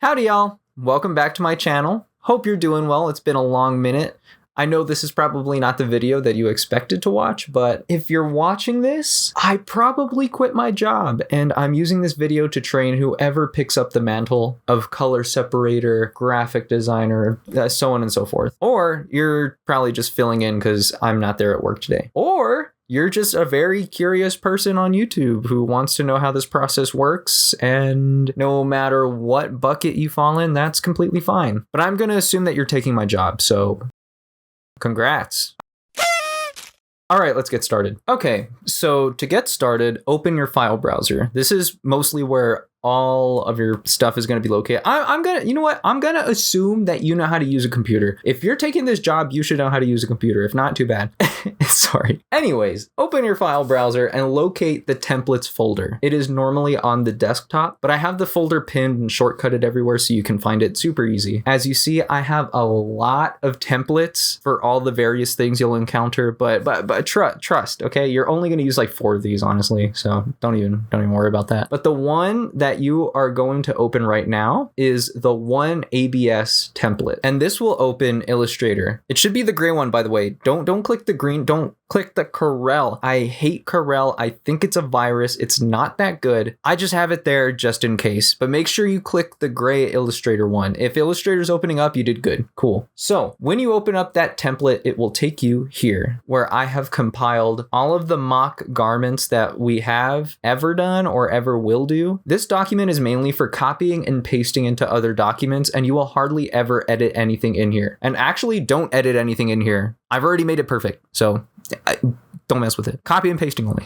Howdy y'all, welcome back to my channel. Hope you're doing well. It's been a long minute. I know this is probably not the video that you expected to watch, but if you're watching this, I probably quit my job and I'm using this video to train whoever picks up the mantle of color separator, graphic designer, so on and so forth. Or you're probably just filling in because I'm not there at work today. Or you're just a very curious person on YouTube who wants to know how this process works, and no matter what bucket you fall in, that's completely fine. But I'm going to assume that you're taking my job, so congrats. All right, let's get started. Okay, so to get started, open your file browser. This is mostly where all of your stuff is going to be located. I'm gonna assume that you know how to use a computer. If you're taking this job, you should know how to use a computer. If not, too bad. Sorry. Anyways, open your file browser and locate the templates folder. It is normally on the desktop, but I have the folder pinned and shortcutted everywhere so you can find it super easy. As you see, I have a lot of templates for all the various things you'll encounter, but trust, okay? You're only going to use like 4 of these, honestly, so don't even worry about that. But the one that you are going to open right now is the one ABS template, and this will open Illustrator. It should be the gray one, by the way. Don't click the green. Don't click the Corel. I hate Corel. I think it's a virus. It's not that good. I just have it there just in case, but make sure you click the gray Illustrator one. If Illustrator's opening up, you did good. Cool. So when you open up that template, it will take you here where I have compiled all of the mock garments that we have ever done or ever will do. This document is mainly for copying and pasting into other documents, and you will hardly ever edit anything in here. And actually, don't edit anything in here. I've already made it perfect, so don't mess with it. Copy and pasting only.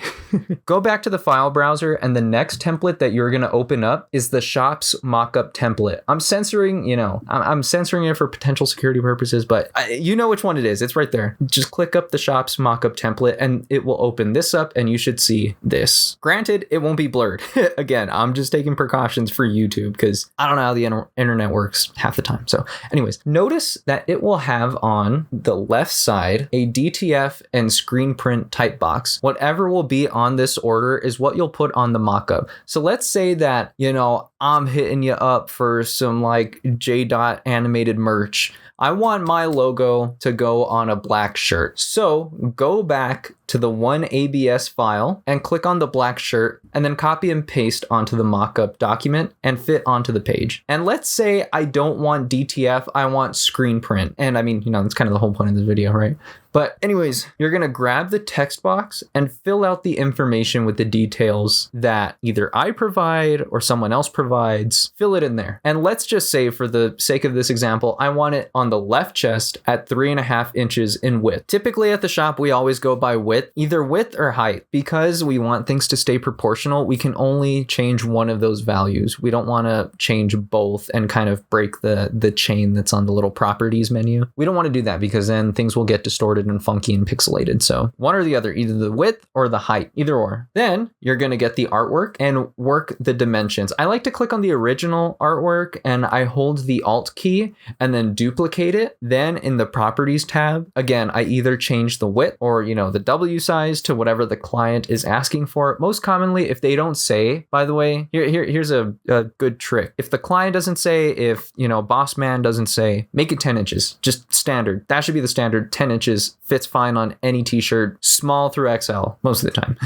Go back to the file browser, and the next template that you're going to open up is the shop's mockup template. I'm censoring, I'm censoring it for potential security purposes, but you know which one it is. It's right there. Just click up the shop's mockup template and it will open this up and you should see this. Granted, it won't be blurred. Again, I'm just taking precautions for YouTube because I don't know how the internet works half the time. So anyways, notice that it will have on the left side a DTF and screen print type box. Whatever will be on this order is what you'll put on the mockup. So let's say that, I'm hitting you up for some like J.animated merch. I want my logo to go on a black shirt. So go back to the one ABS file and click on the black shirt and then copy and paste onto the mockup document and fit onto the page. And let's say I don't want DTF, I want screen print. And I mean, that's kind of the whole point of this video, right? But anyways, you're going to grab the text box and fill out the information with the details that either I provide or someone else provides. Fill it in there. And let's just say, for the sake of this example, I want it on the left chest at 3.5 inches in width. Typically at the shop, we always go by width, either width or height. Because we want things to stay proportional, we can only change one of those values. We don't want to change both and kind of break the chain that's on the little properties menu. We don't want to do that because then things will get distorted and funky and pixelated. So one or the other, either the width or the height, either or. Then you're going to get the artwork and work the dimensions. I like to click on the original artwork and I hold the Alt key and then duplicate it. Then in the properties tab, again, I either change the width or, the W size to whatever the client is asking for. Most commonly, if they don't say, by the way, here's a good trick. If the client doesn't say, if, boss man doesn't say, make it 10 inches, just standard. That should be the standard. 10 inches fits fine on any t-shirt, small through XL most of the time.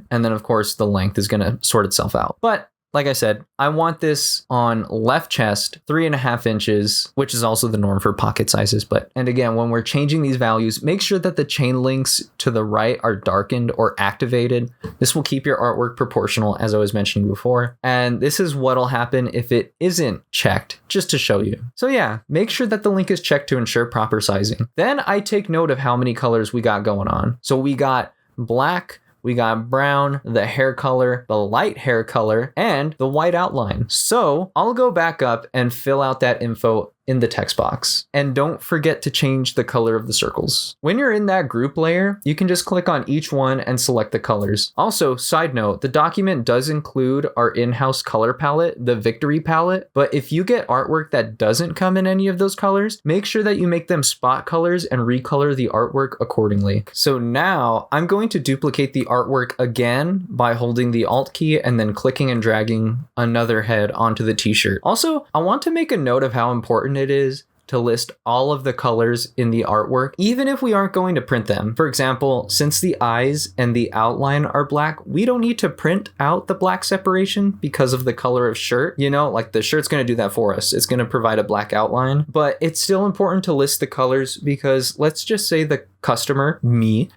And then of course the length is going to sort itself out. But like I said, I want this on left chest, 3.5 inches, which is also the norm for pocket sizes. And again, when we're changing these values, make sure that the chain links to the right are darkened or activated. This will keep your artwork proportional, as I was mentioning before. And this is what'll happen if it isn't checked, just to show you. So yeah, make sure that the link is checked to ensure proper sizing. Then I take note of how many colors we got going on. So we got black, we got brown, the hair color, the light hair color, and the white outline. So I'll go back up and fill out that info in the text box. And don't forget to change the color of the circles. When you're in that group layer, you can just click on each one and select the colors. Also, side note, the document does include our in-house color palette, the Victory palette, but if you get artwork that doesn't come in any of those colors, make sure that you make them spot colors and recolor the artwork accordingly. So now I'm going to duplicate the artwork again by holding the Alt key and then clicking and dragging another head onto the t-shirt. Also, I want to make a note of how important it is to list all of the colors in the artwork, even if we aren't going to print them. For example, since the eyes and the outline are black, we don't need to print out the black separation because of the color of shirt. You know, like the shirt's gonna do that for us. It's gonna provide a black outline, but it's still important to list the colors because let's just say the customer, me,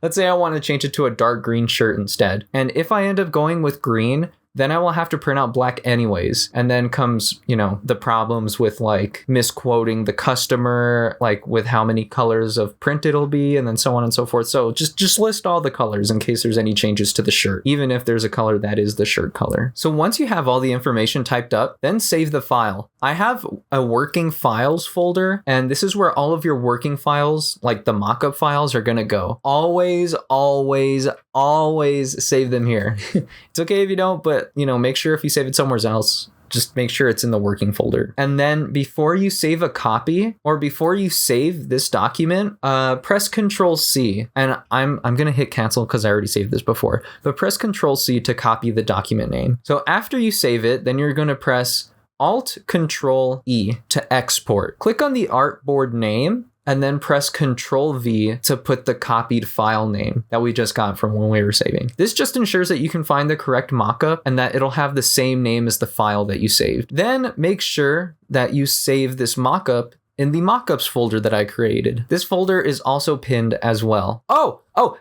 let's say I want to change it to a dark green shirt instead. And if I end up going with green, then I will have to print out black anyways. And then comes, the problems with like misquoting the customer, like with how many colors of print it'll be, and then so on and so forth. So just list all the colors in case there's any changes to the shirt, even if there's a color that is the shirt color. So once you have all the information typed up, then save the file. I have a working files folder, and this is where all of your working files, like the mockup files, are gonna go. Always, always, always save them here. It's okay if you don't, but make sure if you save it somewhere else, just make sure it's in the working folder. And then before you save a copy or before you save this document, press Control C. And I'm gonna hit cancel because I already saved this before, but press Control C to copy the document name. So after you save it, then you're gonna press Alt Control E to export. Click on the artboard name and then press Control V to put the copied file name that we just got from when we were saving. This just ensures that you can find the correct mockup and that it'll have the same name as the file that you saved. Then make sure that you save this mockup in the mockups folder that I created. This folder is also pinned as well.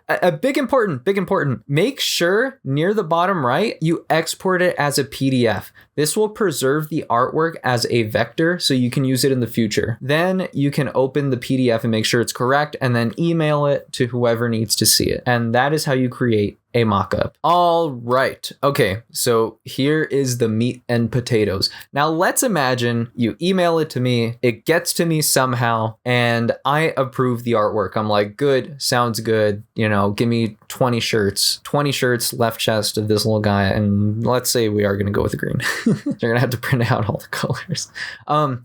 A big important. Make sure near the bottom right, you export it as a PDF. This will preserve the artwork as a vector so you can use it in the future. Then you can open the PDF and make sure it's correct and then email it to whoever needs to see it. And that is how you create a mockup. All right. Okay, so here is the meat and potatoes. Now let's imagine you email it to me, it gets to me somehow, and I approve the artwork. I'm like, good, sounds good. Give me 20 shirts, left chest of this little guy. And let's say we are going to go with the green. You're going to have to print out all the colors.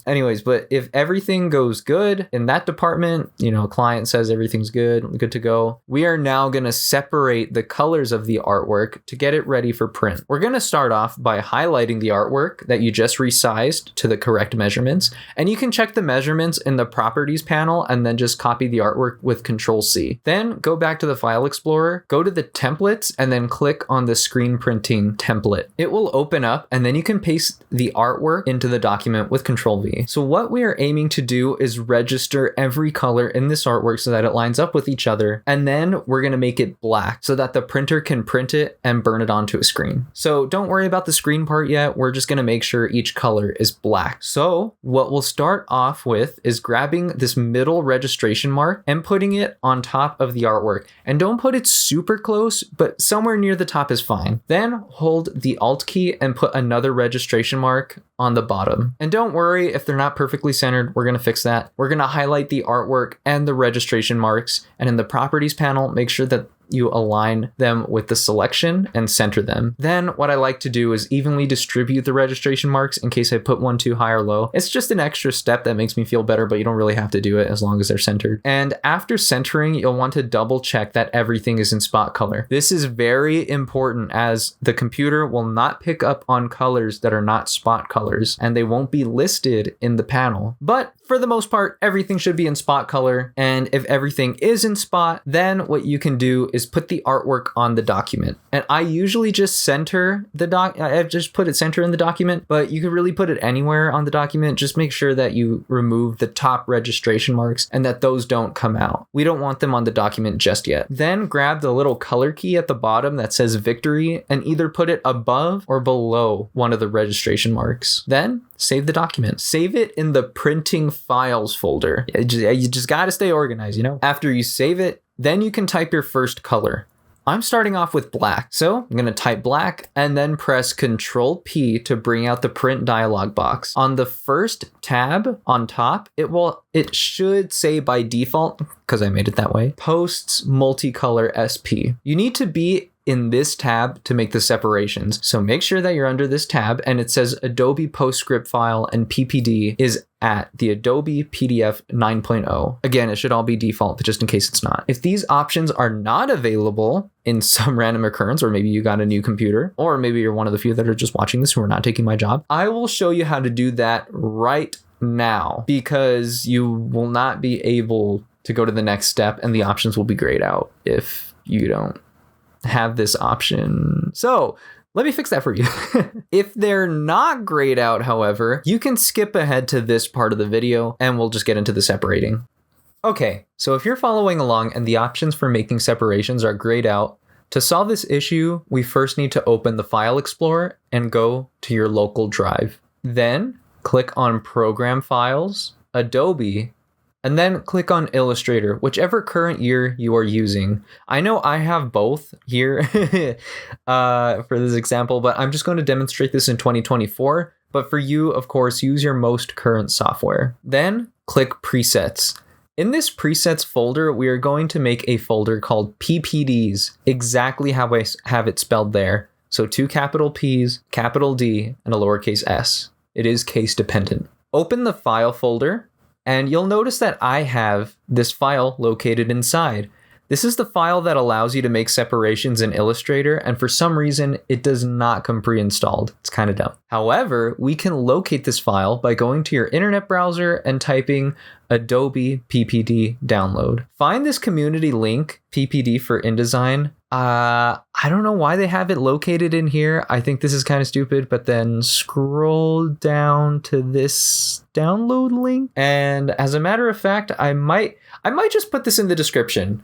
Anyways, but if everything goes good in that department, client says everything's good to go. We are now going to separate the colors of the artwork to get it ready for print. We're going to start off by highlighting the artwork that you just resized to the correct measurements. And you can check the measurements in the properties panel and then just copy the artwork with Control C. Then go back to the File Explorer, go to the templates, and then click on the screen printing template. It will open up and then you can paste the artwork into the document with Control V. So what we are aiming to do is register every color in this artwork so that it lines up with each other. And then we're going to make it black so that the printer can print it and burn it onto a screen. So don't worry about the screen part yet. We're just going to make sure each color is black. So what we'll start off with is grabbing this middle registration mark and putting it on top of the artwork. And don't put it super close, but somewhere near the top is fine. Then hold the Alt key and put another registration mark on the bottom. And don't worry if they're not perfectly centered, we're going to fix that. We're going to highlight the artwork and the registration marks. And in the properties panel, make sure that you align them with the selection and center them. Then what I like to do is evenly distribute the registration marks in case I put one too high or low. It's just an extra step that makes me feel better, but you don't really have to do it as long as they're centered. And after centering, you'll want to double check that everything is in spot color. This is very important as the computer will not pick up on colors that are not spot colors and they won't be listed in the panel. But for the most part, everything should be in spot color. And if everything is in spot, then what you can do is put the artwork on the document. And I usually just center the I've just put it center in the document, but you could really put it anywhere on the document. Just make sure that you remove the top registration marks and that those don't come out. We don't want them on the document just yet. Then grab the little color key at the bottom that says Victory and either put it above or below one of the registration marks. Then save the document. Save it in the printing files folder. You just got to stay organized, After you save it, then you can type your first color. I'm starting off with black. So I'm going to type black and then press Control P to bring out the print dialog box. On the first tab on top, it should say by default, because I made it that way, Posts Multicolor SP. You need to be in this tab to make the separations. So make sure that you're under this tab and it says Adobe PostScript file and PPD is at the Adobe PDF 9.0. Again, it should all be default, but just in case it's not. If these options are not available in some random occurrence, or maybe you got a new computer, or maybe you're one of the few that are just watching this who are not taking my job, I will show you how to do that right now, because you will not be able to go to the next step and the options will be grayed out if you don't have this option. So let me fix that for you. If they're not grayed out, however, you can skip ahead to this part of the video and we'll just get into the separating. Okay, so if you're following along and the options for making separations are grayed out, to solve this issue, we first need to open the File Explorer and go to your local drive. Then click on Program Files, Adobe, and then click on Illustrator, whichever current year you are using. I know I have both here for this example, but I'm just going to demonstrate this in 2024. But for you, of course, use your most current software. Then click Presets. In this presets folder, we are going to make a folder called PPDs, exactly how I have it spelled there. So 2 capital P's, capital D, and a lowercase s. It is case dependent. Open the file folder, and you'll notice that I have this file located inside. This is the file that allows you to make separations in Illustrator, and for some reason, it does not come pre-installed. It's kind of dumb. However, we can locate this file by going to your internet browser and typing Adobe PPD download. Find this community link, PPD for InDesign. I don't know why they have it located in here. I think this is kind of stupid, but then scroll down to this download link. And as a matter of fact, I might just put this in the description.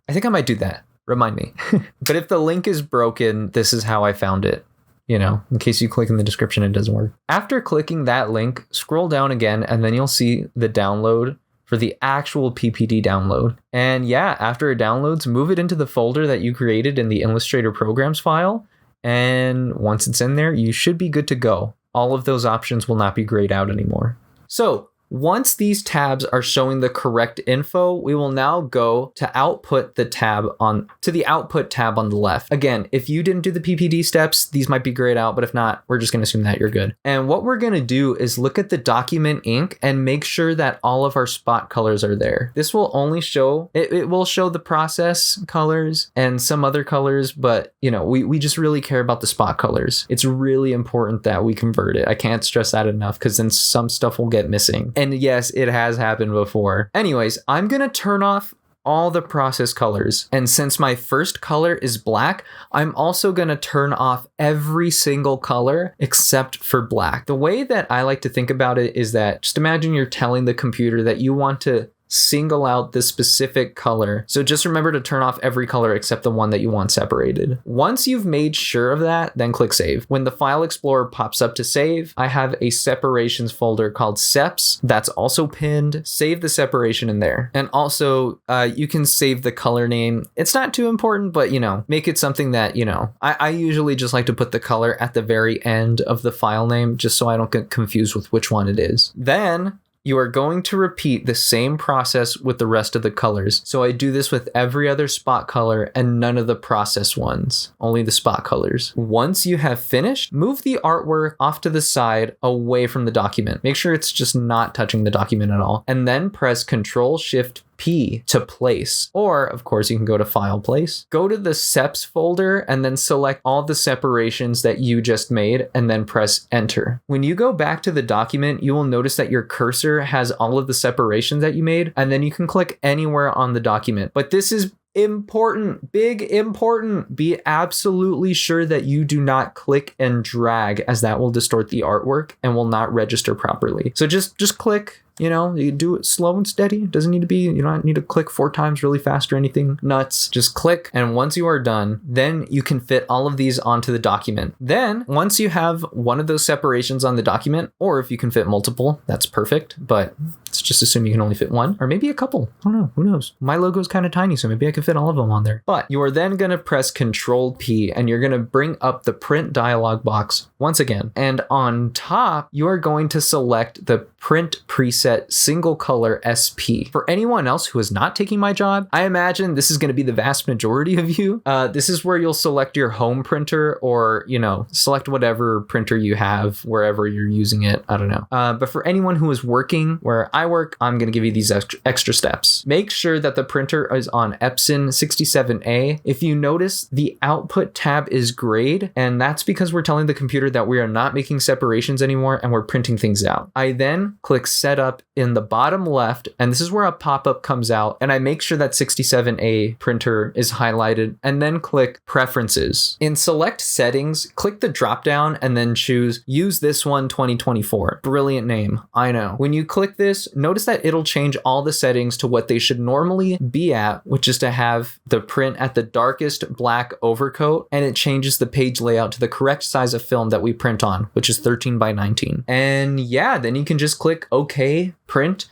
I think I might do that. Remind me. But if the link is broken, this is how I found it. You know, in case you click in the description, it doesn't work. After clicking that link, scroll down again, and then you'll see the download for the actual PPD download. And yeah, after it downloads, move it into the folder that you created in the Illustrator Programs file. And once it's in there, you should be good to go. All of those options will not be grayed out anymore. So once these tabs are showing the correct info, we will now go to the output tab on the left. Again, if you didn't do the PPD steps, these might be grayed out, but if not, we're just going to assume that you're good. And what we're going to do is look at the document ink and make sure that all of our spot colors are there. This will only show, it will show the process colors and some other colors, but you know, we just really care about the spot colors. It's really important that we convert it. I can't stress that enough, because then some stuff will get missing. And yes, it has happened before. Anyways, I'm going to turn off all the process colors. And since my first color is black, I'm also going to turn off every single color except for black. The way that I like to think about it is that just imagine you're telling the computer that you want to single out the specific color. So just remember to turn off every color except the one that you want separated. Once you've made sure of that, then click Save. When the File Explorer pops up to save, I have a separations folder called Seps that's also pinned. Save the separation in there. And also, you can save the color name. It's not too important, but you know, make it something that, you know, I usually just like to put the color at the very end of the file name just so I don't get confused with which one it is. Then you are going to repeat the same process with the rest of the colors. So I do this with every other spot color and none of the process ones, only the spot colors. Once you have finished, move the artwork off to the side away from the document. Make sure it's just not touching the document at all. And then press Ctrl-Shift-P to place. Or, of course, you can go to File Place. Go to the Seps folder and then select all the separations that you just made and then press Enter. When you go back to the document, you will notice that your cursor has all of the separations that you made, and then you can click anywhere on the document. But this is important, big important. Be absolutely sure that you do not click and drag, as that will distort the artwork and will not register properly. So just click. You know, you do it slow and steady. It doesn't need to be, you don't need to click 4 times really fast or anything nuts. Just click. And once you are done, then you can fit all of these onto the document. Then once you have one of those separations on the document, or if you can fit multiple, that's perfect, but Let's just assume you can only fit one or maybe a couple. I don't know. Who knows? My logo is kind of tiny, so maybe I could fit all of them on there. But you are then going to press Control P and you're going to bring up the print dialog box once again. And on top, you are going to select the print preset single color SP. For anyone else who is not taking my job, I imagine this is going to be the vast majority of you. This is where you'll select your home printer or, select whatever printer you have wherever you're using it. I don't know. But for anyone who is working where I work, I'm going to give you these extra steps. Make sure that the printer is on Epson 67A. If you notice, the output tab is grayed, and that's because we're telling the computer that we are not making separations anymore and we're printing things out. I then click Setup in the bottom left, and this is where a pop-up comes out, and I make sure that 67A printer is highlighted, and then click Preferences. In Select Settings, click the drop-down and then choose Use This One 2024. Brilliant name, I know. When you click this, notice that it'll change all the settings to what they should normally be at, which is to have the print at the darkest black overcoat, and it changes the page layout to the correct size of film that we print on, which is 13 by 19. And yeah, then you can just click OK, print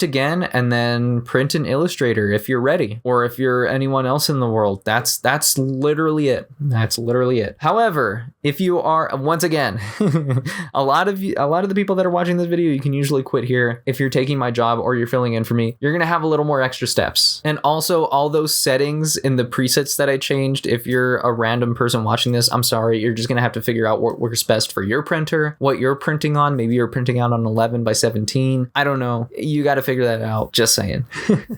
again, and then print in Illustrator if you're ready, or if you're anyone else in the world. That's literally it. That's literally it. However, if you are, once again, a lot of the people that are watching this video, you can usually quit here. If you're taking my job or you're filling in for me, you're gonna have a little more extra steps. And also all those settings in the presets that I changed, if you're a random person watching this, I'm sorry, you're just gonna have to figure out what works best for your printer, what you're printing on. Maybe you're printing out on 11 by 17. I don't know. You got to figure that out, just saying.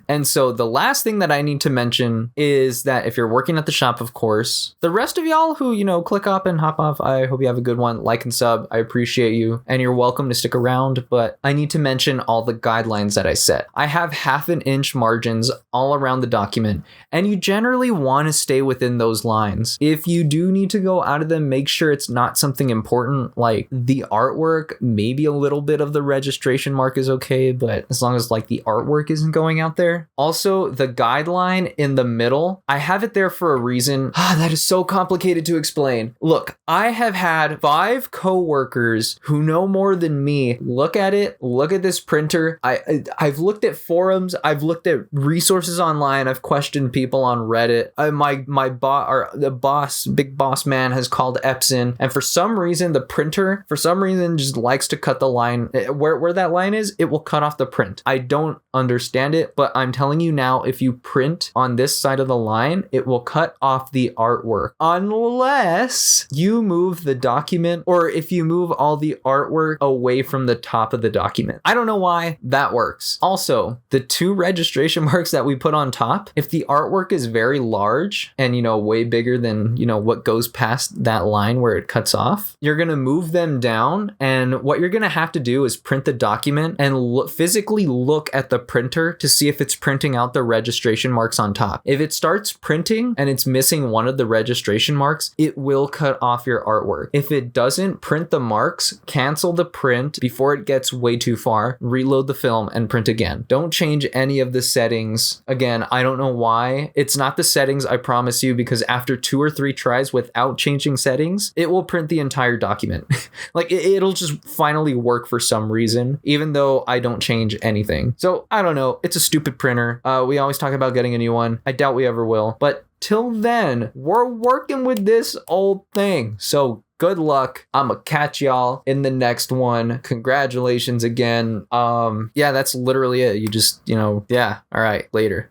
And so the last thing that I need to mention is that if you're working at the shop, of course, the rest of y'all who, click up and hop off, I hope you have a good one. Like and sub, I appreciate you, and you're welcome to stick around, but I need to mention all the guidelines that I set. I have 1/2 inch margins all around the document, and you generally want to stay within those lines. If you do need to go out of them, make sure it's not something important like the artwork. Maybe a little bit of the registration mark is okay, but as long as the artwork isn't going out there. Also, the guideline in the middle, I have it there for a reason. That is so complicated to explain. Look, I have had 5 coworkers who know more than me look at it, look at this printer. I've looked at forums, I've looked at resources online, I've questioned people on Reddit. My boss, or the boss, big boss man, has called Epson, and for some reason the printer just likes to cut the line where that line is. It will cut off the print. I don't understand it, but I'm telling you now, if you print on this side of the line, it will cut off the artwork unless you move the document, or if you move all the artwork away from the top of the document. I don't know why that works. Also, the 2 registration marks that we put on top, if the artwork is very large and, way bigger than, what goes past that line where it cuts off, you're going to move them down. And what you're going to have to do is print the document and physically look at the printer to see if it's printing out the registration marks on top. If it starts printing and it's missing one of the registration marks, it will cut off your artwork. If it doesn't, print the marks, cancel the print before it gets way too far, reload the film, and print again. Don't change any of the settings. Again, I don't know why. It's not the settings, I promise you, because after 2 or 3 tries without changing settings, it will print the entire document. It'll just finally work for some reason, even though I don't change anything. So I don't know. It's a stupid printer. We always talk about getting a new one. I doubt we ever will. But till then, we're working with this old thing. So good luck. I'ma catch y'all in the next one. Congratulations again. Yeah, that's literally it. You just, yeah. All right, later.